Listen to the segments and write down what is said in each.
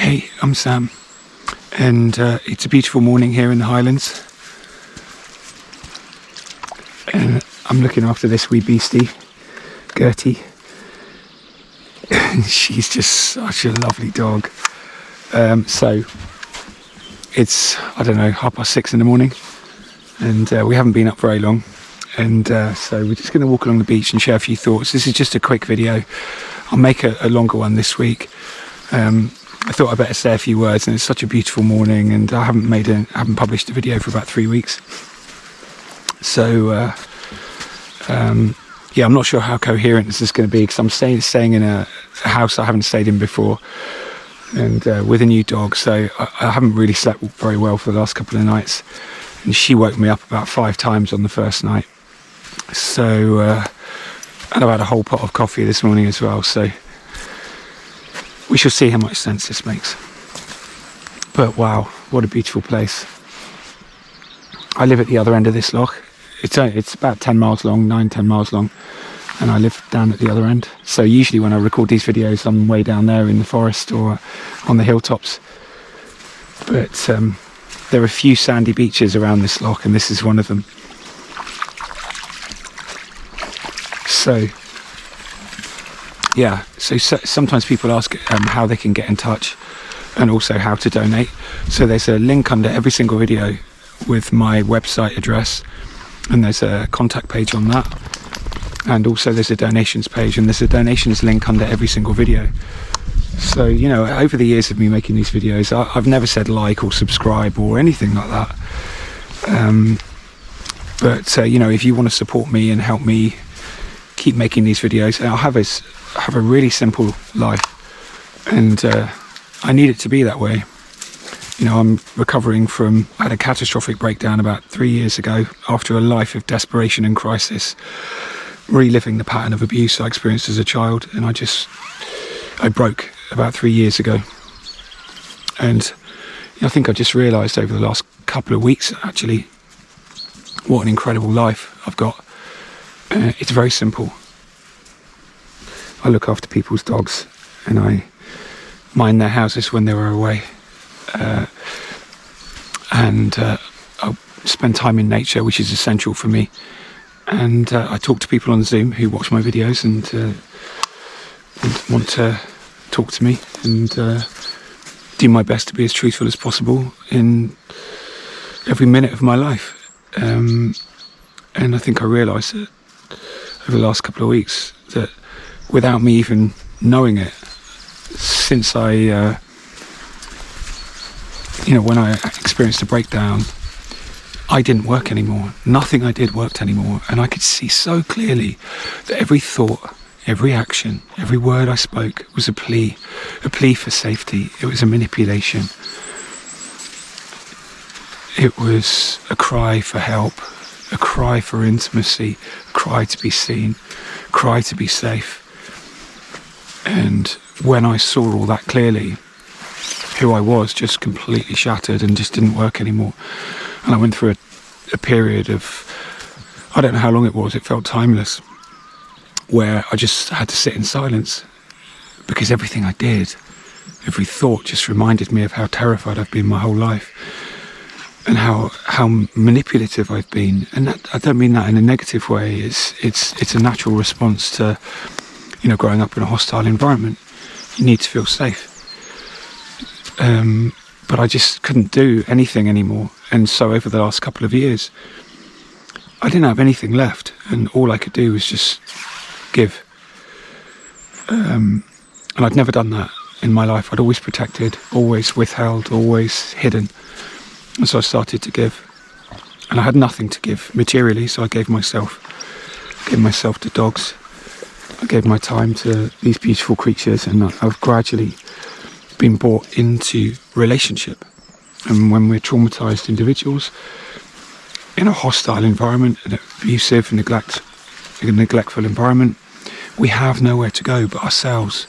Hey, I'm Sam, and it's a beautiful morning here in the Highlands, and I'm looking after this wee beastie, Gertie. She's just such a lovely dog. So it's, I don't know, 6:30 in the morning, and we haven't been up very long, and so we're just going to walk along the beach and share a few thoughts. This is just a quick video. I'll make a longer one this week. I thought I'd better say a few words, and it's such a beautiful morning, and I haven't published a video for about 3 weeks. So yeah, I'm not sure how coherent this is going to be, because I'm staying in a house I haven't stayed in before, and with a new dog, so I haven't really slept very well for the last couple of nights, and she woke me up about 5 times on the first night. So and I've had a whole pot of coffee this morning as well, so we shall see how much sense this makes. But wow, what a beautiful place. I live at the other end of this loch. It's about 10 miles long, 9-10 miles long, and I live down at the other end. So usually when I record these videos, I'm way down there in the forest or on the hilltops. But there are a few sandy beaches around this loch, and this is one of them. So yeah, so sometimes people ask how they can get in touch, and also how to donate. So there's a link under every single video with my website address, and there's a contact page on that, and also there's a donations page, and there's a donations link under every single video. So, you know, over the years of me making these videos, I've never said like or subscribe or anything like that. But you know, if you want to support me and help me keep making these videos, and I'll have a really simple life, and I need it to be that way. You know, I'm recovering from, I had a catastrophic breakdown about 3 years ago after a life of desperation and crisis, reliving the pattern of abuse I experienced as a child, and I broke about 3 years ago. And you know, I think I just realised over the last couple of weeks actually what an incredible life I've got. It's very simple. I look after people's dogs, and I mind their houses when they were away, and I spend time in nature, which is essential for me, and I talk to people on Zoom who watch my videos and want to talk to me, and do my best to be as truthful as possible in every minute of my life. And I think I realised that over the last couple of weeks that without me even knowing it, since I, you know, when I experienced a breakdown, I didn't work anymore. Nothing I did worked anymore. And I could see so clearly that every thought, every action, every word I spoke was a plea for safety. It was a manipulation. It was a cry for help, a cry for intimacy, a cry to be seen, a cry to be safe. And when I saw all that clearly, who I was just completely shattered and just didn't work anymore. And I went through a period of, I don't know how long it was, it felt timeless, where I just had to sit in silence, because everything I did, every thought just reminded me of how terrified I've been my whole life, and how manipulative I've been. And that, I don't mean that in a negative way. It's a natural response to, you know, growing up in a hostile environment. You need to feel safe. But I just couldn't do anything anymore. And so over the last couple of years, I didn't have anything left, and all I could do was just give. And I'd never done that in my life. I'd always protected, always withheld, always hidden. And so I started to give. And I had nothing to give materially, so I gave myself to dogs. I gave my time to these beautiful creatures, and I've gradually been brought into relationship. And when we're traumatized individuals in a hostile environment, an abusive, neglectful environment, we have nowhere to go but ourselves,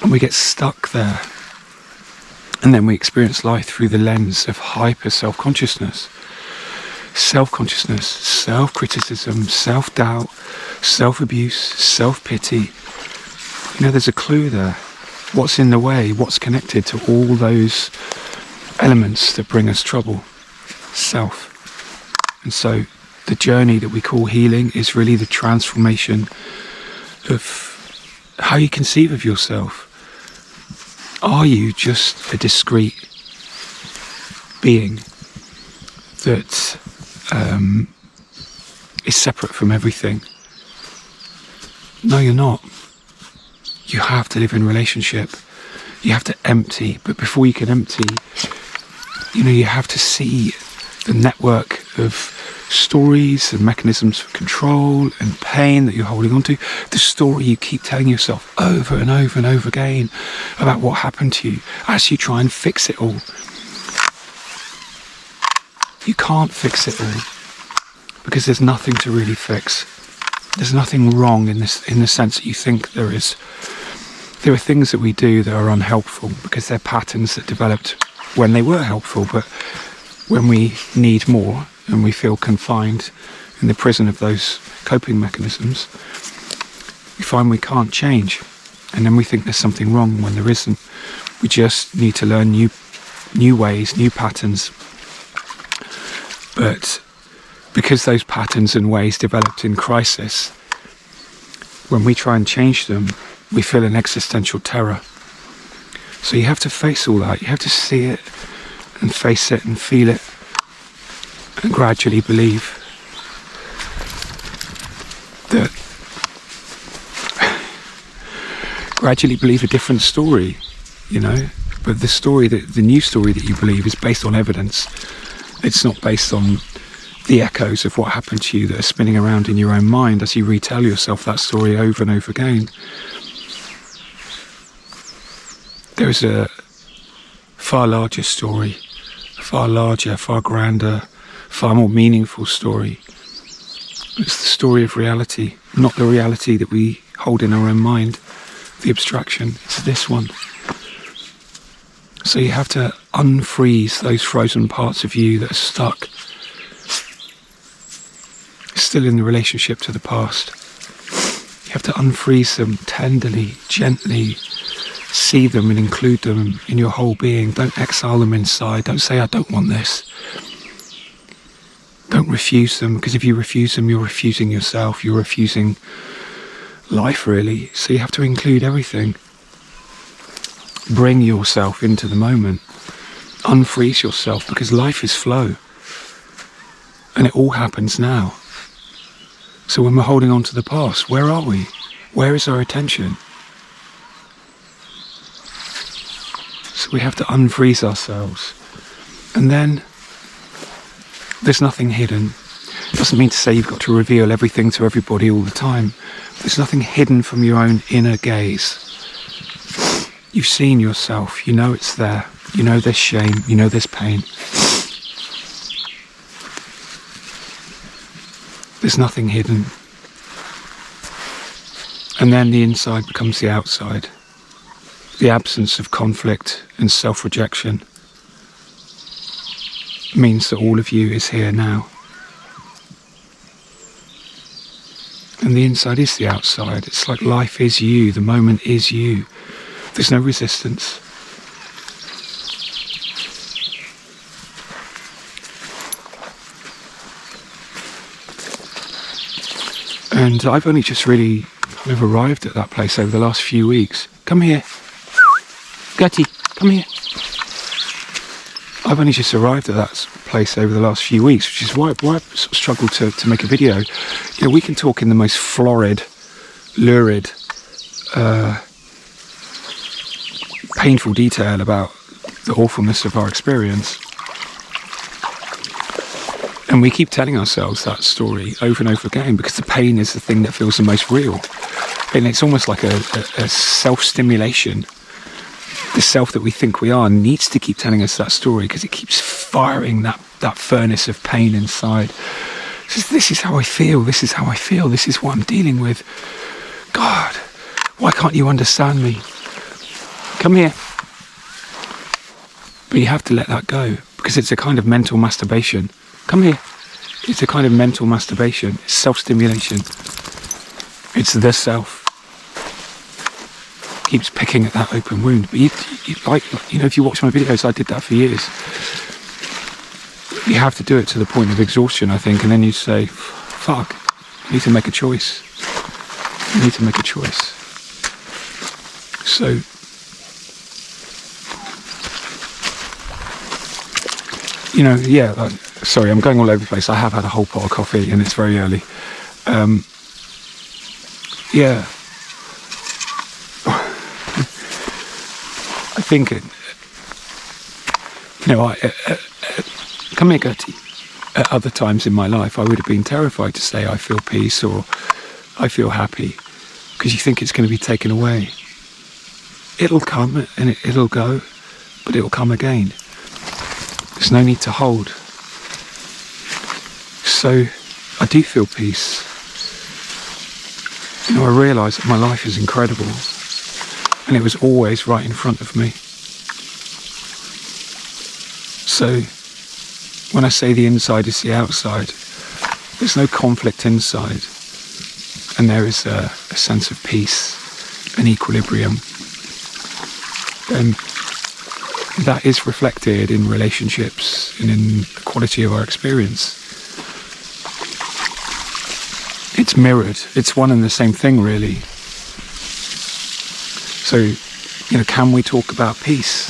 and we get stuck there. And then we experience life through the lens of hyper self-consciousness, self-criticism, self-doubt, self-abuse, self-pity. You know, there's a clue there. What's in the way? What's connected to all those elements that bring us trouble? Self. And so the journey that we call healing is really the transformation of how you conceive of yourself. Are you just a discrete being that is separate from everything? No, you're not. You have to live in relationship. You have to empty, but before you can empty, you have to see the network of stories and mechanisms for control and pain that you're holding on to. The story you keep telling yourself over and over and over again about what happened to you as you try and fix it all. You can't fix it all because there's nothing to really fix. There's nothing wrong in the sense that you think there is. There are things that we do that are unhelpful because they're patterns that developed when they were helpful, but when we need more and we feel confined in the prison of those coping mechanisms, we find we can't change, and then we think there's something wrong when there isn't. We just need to learn new ways, new patterns. But because those patterns and ways developed in crisis, when we try and change them, we feel an existential terror. So you have to face all that. You have to see it and face it and feel it and gradually believe a different story, but the new story that you believe is based on evidence. It's not based on the echoes of what happened to you that are spinning around in your own mind as you retell yourself that story over and over again. There is a far larger story, a far larger, far grander, far more meaningful story. It's the story of reality, not the reality that we hold in our own mind, the abstraction. It's this one. So you have to unfreeze those frozen parts of you that are stuck, still in the relationship to the past. You have to unfreeze them tenderly, gently, see them and include them in your whole being. Don't exile them inside. Don't say, I don't want this. Don't refuse them, because if you refuse them, you're refusing yourself. You're refusing life, really. So you have to include everything. Bring yourself into the moment. Unfreeze yourself, because life is flow. And it all happens now. So when we're holding on to the past, where are we? Where is our attention? So we have to unfreeze ourselves. And then there's nothing hidden. It doesn't mean to say you've got to reveal everything to everybody all the time. There's nothing hidden from your own inner gaze. You've seen yourself. You know it's there. You know there's shame. You know there's pain. There's nothing hidden. And then the inside becomes the outside. The absence of conflict and self-rejection means that all of you is here now. And the inside is the outside. It's like life is you. The moment is you. There's no resistance. And I've only just really kind of arrived at that place over the last few weeks. Come here. Gertie, come here. I've only just arrived at that place over the last few weeks, which is why I've sort of struggled to make a video. We can talk in the most florid, lurid, painful detail about the awfulness of our experience. And we keep telling ourselves that story over and over again because the pain is the thing that feels the most real. And it's almost like a self-stimulation. The self that we think we are needs to keep telling us that story because it keeps firing that furnace of pain inside. It says, this is how I feel, this is how I feel, this is what I'm dealing with. God, why can't you understand me? Come here. But you have to let that go because it's a kind of mental masturbation. Come here. It's a kind of mental masturbation. It's self-stimulation. It's the self. keeps picking at that open wound. But if you watch my videos, I did that for years. You have to do it to the point of exhaustion, I think, and then you say, fuck, I need to make a choice. I need to make a choice. So, sorry, I'm going all over the place. I have had a whole pot of coffee and it's very early. I think, come here, Gertie. At other times in my life, I would have been terrified to say I feel peace or I feel happy, because you think it's going to be taken away. It'll come and it'll go, but it'll come again. There's no need to hold. So I do feel peace. I realise that my life is incredible, and it was always right in front of me. So when I say the inside is the outside, there's no conflict inside, and there is a sense of peace and equilibrium. And that is reflected in relationships and in the quality of our experience. It's mirrored. It's one and the same thing, really. So, can we talk about peace?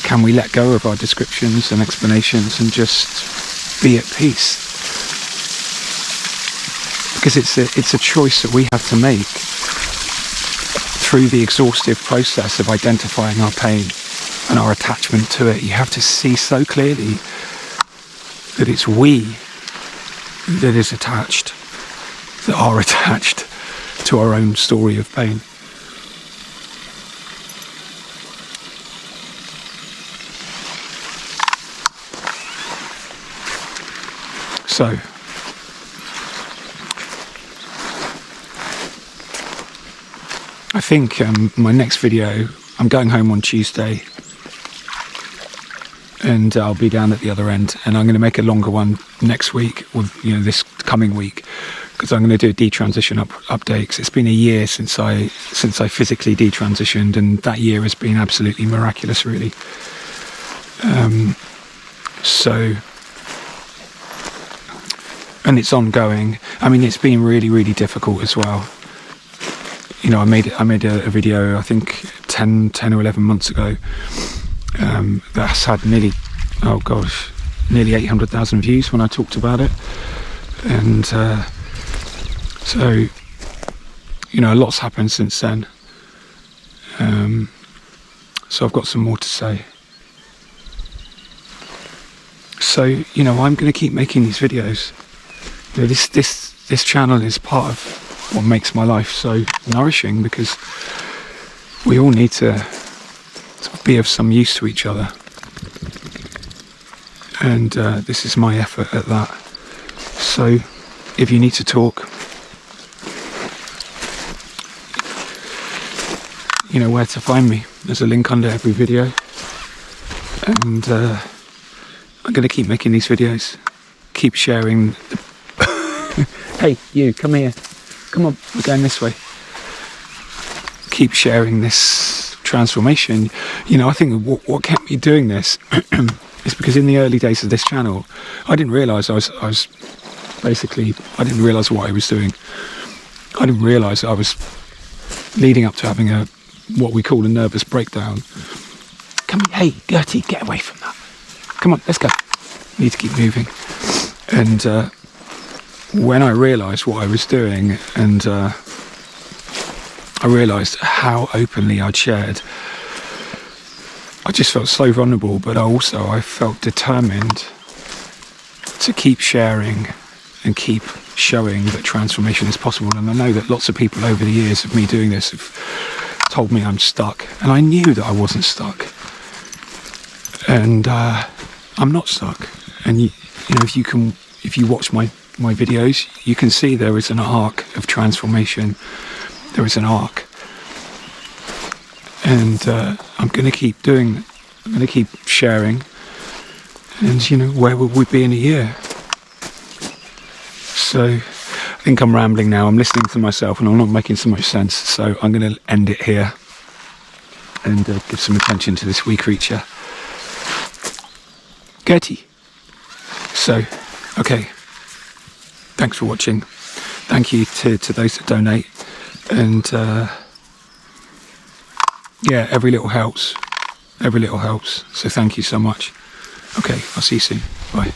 Can we let go of our descriptions and explanations and just be at peace? Because it's a choice that we have to make through the exhaustive process of identifying our pain and our attachment to it. You have to see so clearly that it's we that is attached, that are attached to our own story of pain. So, I think my next video, I'm going home on Tuesday, and I'll be down at the other end, and I'm going to make a longer one next week, or this coming week, because I'm going to do a detransition update. 'Cause it's been a year since I physically detransitioned, and that year has been absolutely miraculous, really. And it's ongoing. I mean, it's been really, really difficult as well. I made a video, I think 10 or 11 months ago, that's had nearly 800,000 views when I talked about it. And so, a lot's happened since then. So I've got some more to say. So, I'm going to keep making these videos. This channel is part of what makes my life so nourishing, because we all need to be of some use to each other. And this is my effort at that. So if you need to talk, you know where to find me. There's a link under every video. And I'm going to keep making these videos. Keep sharing. Hey, you, come here. Come on, we're going this way. Keep sharing this transformation. I think what kept me doing this is because in the early days of this channel, I didn't realise I was basically, I didn't realise what I was doing. I didn't realise I was leading up to having what we call a nervous breakdown. Come here, hey, Gertie, get away from that. Come on, let's go. Need to keep moving. And when I realised what I was doing, and I realised how openly I'd shared, I just felt so vulnerable, but I felt determined to keep sharing and keep showing that transformation is possible. And I know that lots of people over the years of me doing this have told me I'm stuck, and I knew that I wasn't stuck. And I'm not stuck. And if you watch my videos, you can see there is an arc of transformation. There is an arc. And I'm going to keep doing it. I'm going to keep sharing. And, where will we be in a year? So, think I'm rambling now. I'm listening to myself and I'm not making so much sense. So I'm going to end it here and give some attention to this wee creature, Gertie. So, okay. Thanks for watching. Thank you to those that donate. And yeah, every little helps. Every little helps. So thank you so much. Okay, I'll see you soon. Bye.